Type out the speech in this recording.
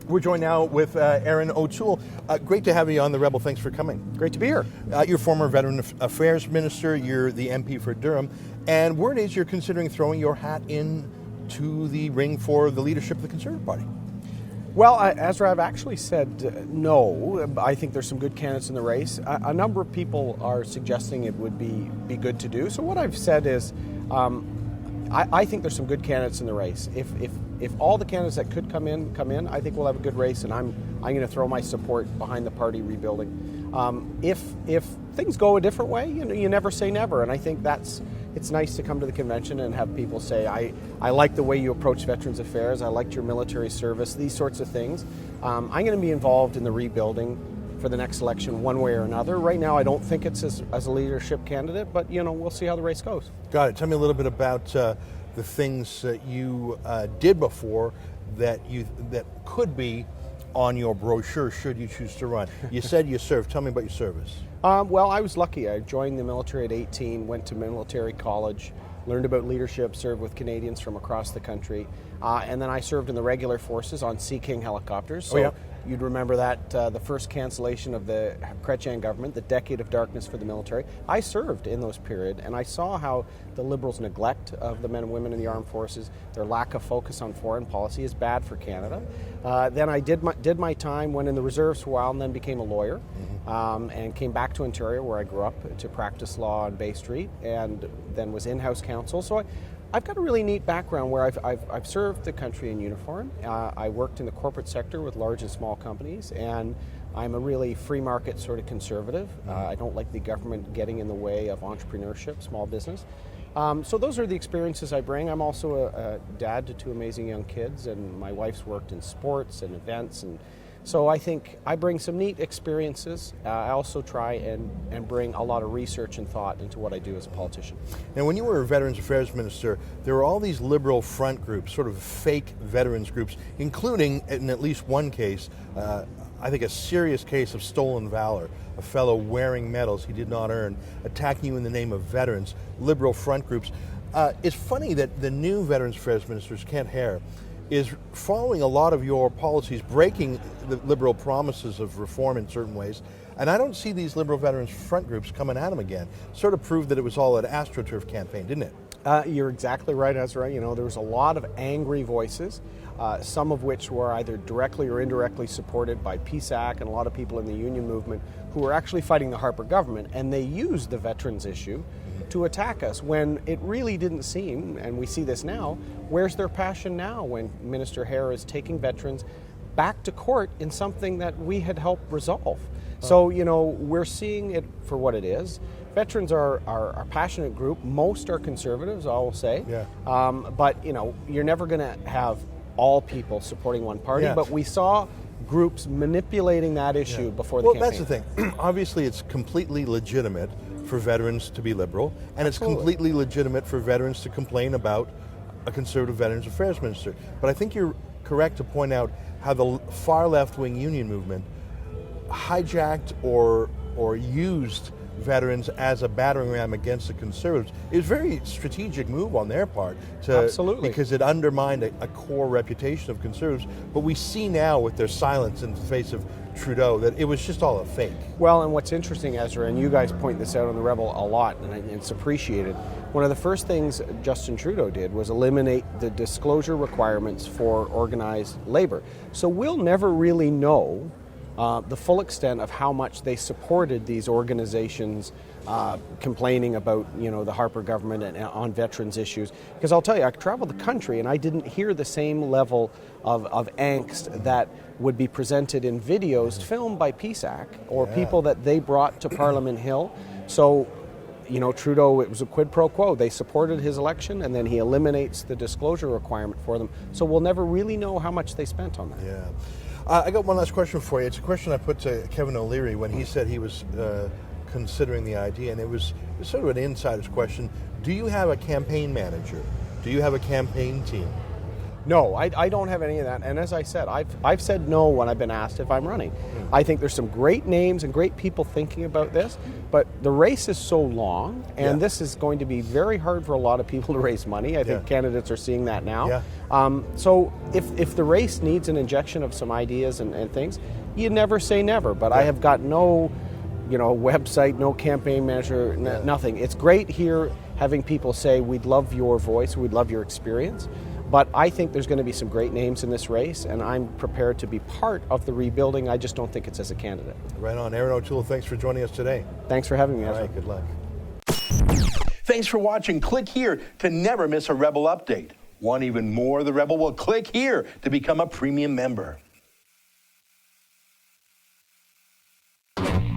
We're joined now with Erin O'Toole. Great to have you on The Rebel. Thanks for coming. Great to be here. You're former Veteran Affairs Minister. You're the MP for Durham. And word is you're considering throwing your hat into the ring for the leadership of the Conservative Party. Well, Ezra, I've actually said no. I think there's some good candidates in the race. A number of people are suggesting it would be good to do. So what I've said is I think there's some good candidates in the race. If all the candidates that could come in, I think we'll have a good race, and I'm going to throw my support behind the party rebuilding. If things go a different way, you never say never, and I think it's nice to come to the convention and have people say, I like the way you approach Veterans Affairs, I liked your military service, these sorts of things. I'm going to be involved in the rebuilding for the next election one way or another. Right now, I don't think it's as a leadership candidate, but we'll see how the race goes. Got it. Tell me a little bit about the things that you did before that could be on your brochure should you choose to run. You said you served. Tell me about your service. Well, I was lucky. I joined the military at 18, went to military college, learned about leadership, served with Canadians from across the country, and then I served in the regular forces on Sea King helicopters. So you'd remember that the first cancellation of the Chrétien government, the decade of darkness for the military. I served in those period, and I saw how the Liberals' neglect of the men and women in the armed forces, their lack of focus on foreign policy, is bad for Canada. Then I did my time, went in the reserves for a while, and then became a lawyer, and came back to Ontario, where I grew up, to practice law on Bay Street, and then was in-house counsel. So I've got a really neat background where I've served the country in uniform. I worked in the corporate sector with large and small companies, and I'm a really free market sort of conservative. I don't like the government getting in the way of entrepreneurship, small business. So those are the experiences I bring. I'm also a dad to two amazing young kids, and my wife's worked in sports and events, and so I think I bring some neat experiences. I also try and bring a lot of research and thought into what I do as a politician. Now, when you were a Veterans Affairs Minister, there were all these liberal front groups, sort of fake veterans groups, including, in at least one case, I think a serious case of stolen valor, a fellow wearing medals he did not earn, attacking you in the name of veterans, liberal front groups. It's funny that the new Veterans Affairs Minister, Kent Hare, is following a lot of your policies, breaking the liberal promises of reform in certain ways, and I don't see these liberal veterans front groups coming at him again. Sort of proved that it was all an AstroTurf campaign, didn't it? You're exactly right, Ezra. There was a lot of angry voices, some of which were either directly or indirectly supported by PSAC and a lot of people in the union movement who were actually fighting the Harper government, and they used the veterans issue to attack us when it really didn't seem, and we see this now, where's their passion now when Minister Hare is taking veterans back to court in something that we had helped resolve? So, we're seeing it for what it is. Veterans are a passionate group. Most are conservatives, I will say. Yeah. But, you're never going to have all people supporting one party. Yes. But we saw groups manipulating that issue before the campaign. Well, that's the thing. Obviously, it's completely legitimate for veterans to be liberal, and it's completely legitimate for veterans to complain about a conservative Veterans Affairs Minister. But I think you're correct to point out how the far left-wing union movement hijacked or used veterans as a battering ram against the Conservatives. It was a very strategic move on their part. Absolutely. Because it undermined a core reputation of Conservatives. But we see now with their silence in the face of Trudeau that it was just all a fake. Well, and what's interesting, Ezra, and you guys point this out on The Rebel a lot, and it's appreciated, one of the first things Justin Trudeau did was eliminate the disclosure requirements for organized labor. So we'll never really know the full extent of how much they supported these organizations complaining about the Harper government and on veterans issues. Because I'll tell you, I traveled the country and I didn't hear the same level of angst that would be presented in videos filmed by PSAC or people that they brought to Parliament Hill. So, Trudeau, it was a quid pro quo. They supported his election, and then he eliminates the disclosure requirement for them. So we'll never really know how much they spent on that. Yeah. I got one last question for you. It's a question I put to Kevin O'Leary when he said he was considering the idea, and it was sort of an insider's question. Do you have a campaign manager? Do you have a campaign team? No, I don't have any of that. And as I said, I've said no when I've been asked if I'm running. I think there's some great names and great people thinking about this, but the race is so long, and this is going to be very hard for a lot of people to raise money. I think candidates are seeing that now. So if the race needs an injection of some ideas and things, you never say never. But I have got no website, no campaign manager, nothing. It's great here having people say, we'd love your voice, we'd love your experience. But I think there's going to be some great names in this race, and I'm prepared to be part of the rebuilding. I just don't think it's as a candidate. Right on. Erin O'Toole, thanks for joining us today. Thanks for having me, Ezra. All right, good luck. Thanks for watching. Click here to never miss a Rebel update. Want even more of the Rebel? Well, click here to become a premium member.